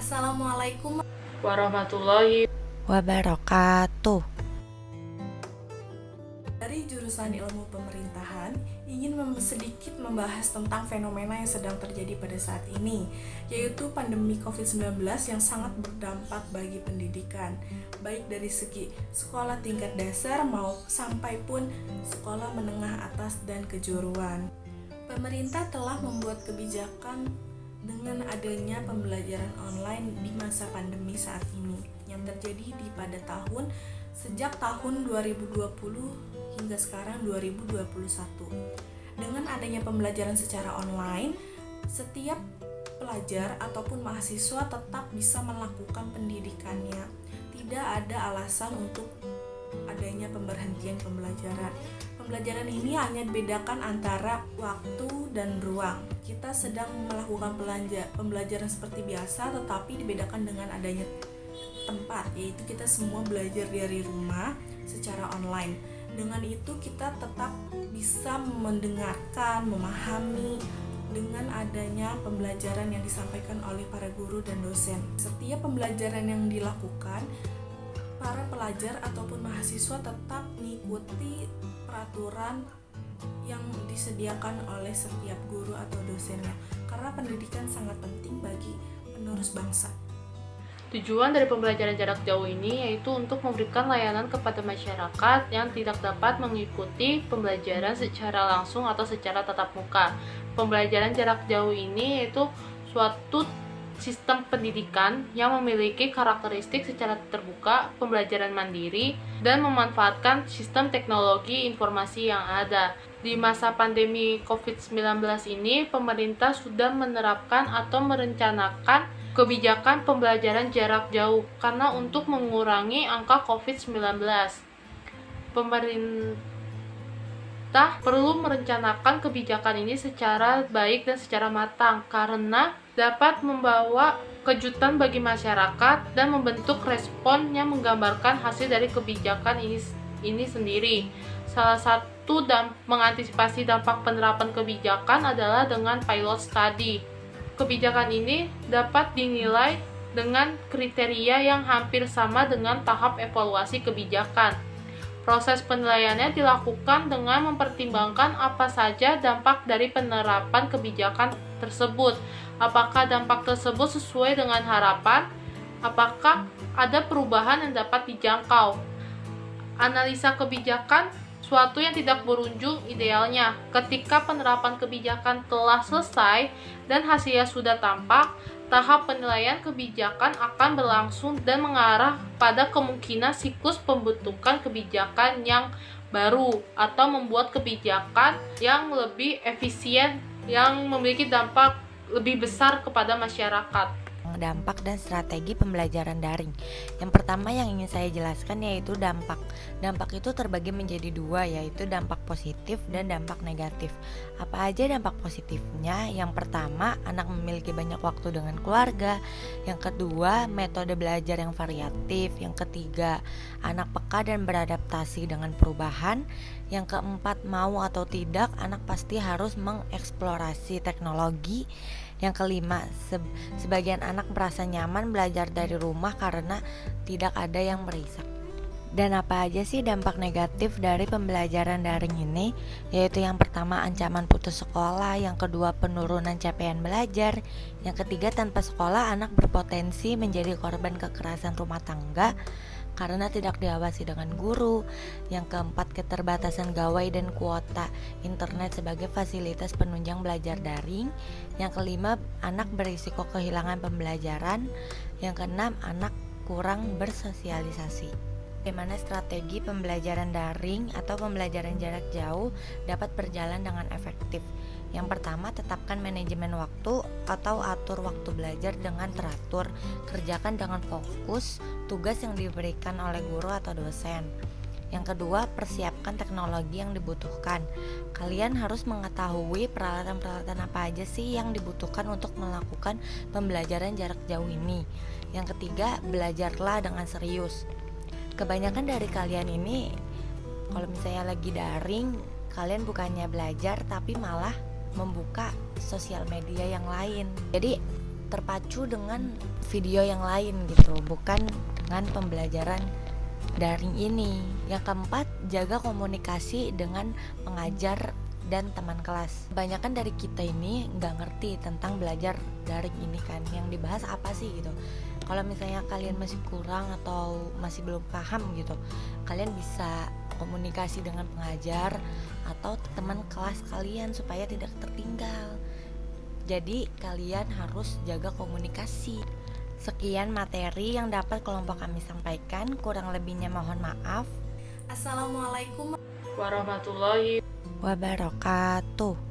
Assalamualaikum warahmatullahi wabarakatuh. dari jurusan Ilmu Pemerintahan ingin sedikit membahas tentang fenomena yang sedang terjadi pada saat ini, yaitu pandemi COVID-19 yang sangat berdampak bagi pendidikan, baik dari segi sekolah tingkat dasar sampai pun sekolah menengah atas dan kejuruan. Pemerintah telah membuat kebijakan dengan adanya pembelajaran online di masa pandemi saat ini yang terjadi sejak tahun 2020 hingga sekarang 2021. Dengan adanya pembelajaran secara online, setiap pelajar ataupun mahasiswa tetap bisa melakukan pendidikannya. Tidak ada alasan untuk adanya pemberhentian pembelajaran. Pembelajaran ini hanya dibedakan antara waktu dan ruang. Kita sedang melakukan pembelajaran seperti biasa, tetapi dibedakan dengan adanya tempat, yaitu kita semua belajar dari rumah secara online. Dengan itu kita tetap bisa mendengarkan, memahami dengan adanya pembelajaran yang disampaikan oleh para guru dan dosen. Setiap pembelajaran yang dilakukan, para pelajar ataupun mahasiswa tetap mengikuti peraturan yang disediakan oleh setiap guru atau dosennya, karena pendidikan sangat penting bagi penerus bangsa. Tujuan dari pembelajaran jarak jauh ini yaitu untuk memberikan layanan kepada masyarakat yang tidak dapat mengikuti pembelajaran secara langsung atau secara tatap muka. Pembelajaran jarak jauh ini yaitu suatu sistem pendidikan yang memiliki karakteristik secara terbuka, pembelajaran mandiri, dan memanfaatkan sistem teknologi informasi yang ada. Di masa pandemi COVID-19 ini, pemerintah sudah menerapkan atau merencanakan kebijakan pembelajaran jarak jauh karena untuk mengurangi angka COVID-19. Pemerintah perlu merencanakan kebijakan ini secara baik dan secara matang karena dapat membawa kejutan bagi masyarakat dan membentuk respon yang menggambarkan hasil dari kebijakan ini sendiri. Salah satu mengantisipasi dampak penerapan kebijakan adalah dengan pilot study. Kebijakan ini dapat dinilai dengan kriteria yang hampir sama dengan tahap evaluasi kebijakan. Proses penilaiannya dilakukan dengan mempertimbangkan apa saja dampak dari penerapan kebijakan tersebut. Apakah dampak tersebut sesuai dengan harapan? Apakah ada perubahan yang dapat dijangkau? Analisa kebijakan suatu yang tidak berujung idealnya. Ketika penerapan kebijakan telah selesai dan hasilnya sudah tampak, tahap penilaian kebijakan akan berlangsung dan mengarah pada kemungkinan siklus pembentukan kebijakan yang baru atau membuat kebijakan yang lebih efisien yang memiliki dampak lebih besar kepada masyarakat. Dampak dan strategi pembelajaran daring. Yang pertama yang ingin saya jelaskan yaitu dampak. Dampak itu terbagi menjadi dua, yaitu dampak positif dan dampak negatif. Apa aja dampak positifnya? Yang pertama, anak memiliki banyak waktu dengan keluarga. Yang kedua, metode belajar yang variatif. Yang ketiga, anak peka dan beradaptasi dengan perubahan. Yang keempat, mau atau tidak, anak pasti harus mengeksplorasi teknologi. Yang kelima, sebagian anak merasa nyaman belajar dari rumah karena tidak ada yang merisak. Dan apa aja sih dampak negatif dari pembelajaran daring ini? Yaitu yang pertama, ancaman putus sekolah. Yang kedua, penurunan capaian belajar. Yang ketiga, tanpa sekolah anak berpotensi menjadi korban kekerasan rumah tangga karena tidak diawasi dengan guru. Yang keempat, keterbatasan gawai dan kuota internet sebagai fasilitas penunjang belajar daring. Yang kelima, anak berisiko kehilangan pembelajaran. Yang keenam, anak kurang bersosialisasi. Bagaimana strategi pembelajaran daring atau pembelajaran jarak jauh dapat berjalan dengan efektif? Yang pertama, tetapkan manajemen waktu atau atur waktu belajar dengan teratur. Kerjakan dengan fokus tugas yang diberikan oleh guru atau dosen. Yang kedua, persiapkan teknologi yang dibutuhkan. Kalian harus mengetahui peralatan-peralatan apa aja sih yang dibutuhkan untuk melakukan pembelajaran jarak jauh ini. Yang ketiga, belajarlah dengan serius. Kebanyakan dari kalian ini kalau misalnya lagi daring, kalian bukannya belajar tapi malah membuka sosial media yang lain. Jadi terpacu dengan video yang lain gitu, bukan dengan pembelajaran daring ini. Yang keempat, jaga komunikasi dengan pengajar dan teman kelas. Kebanyakan dari kita ini nggak ngerti tentang belajar daring ini kan, yang dibahas apa sih gitu. Kalau misalnya kalian masih kurang atau masih belum paham gitu, kalian bisa komunikasi dengan pengajar atau teman kelas kalian supaya tidak tertinggal. Jadi kalian harus jaga komunikasi. Sekian materi yang dapat kelompok kami sampaikan, kurang lebihnya mohon maaf. Assalamualaikum Warahmatullahi Wabarakatuh.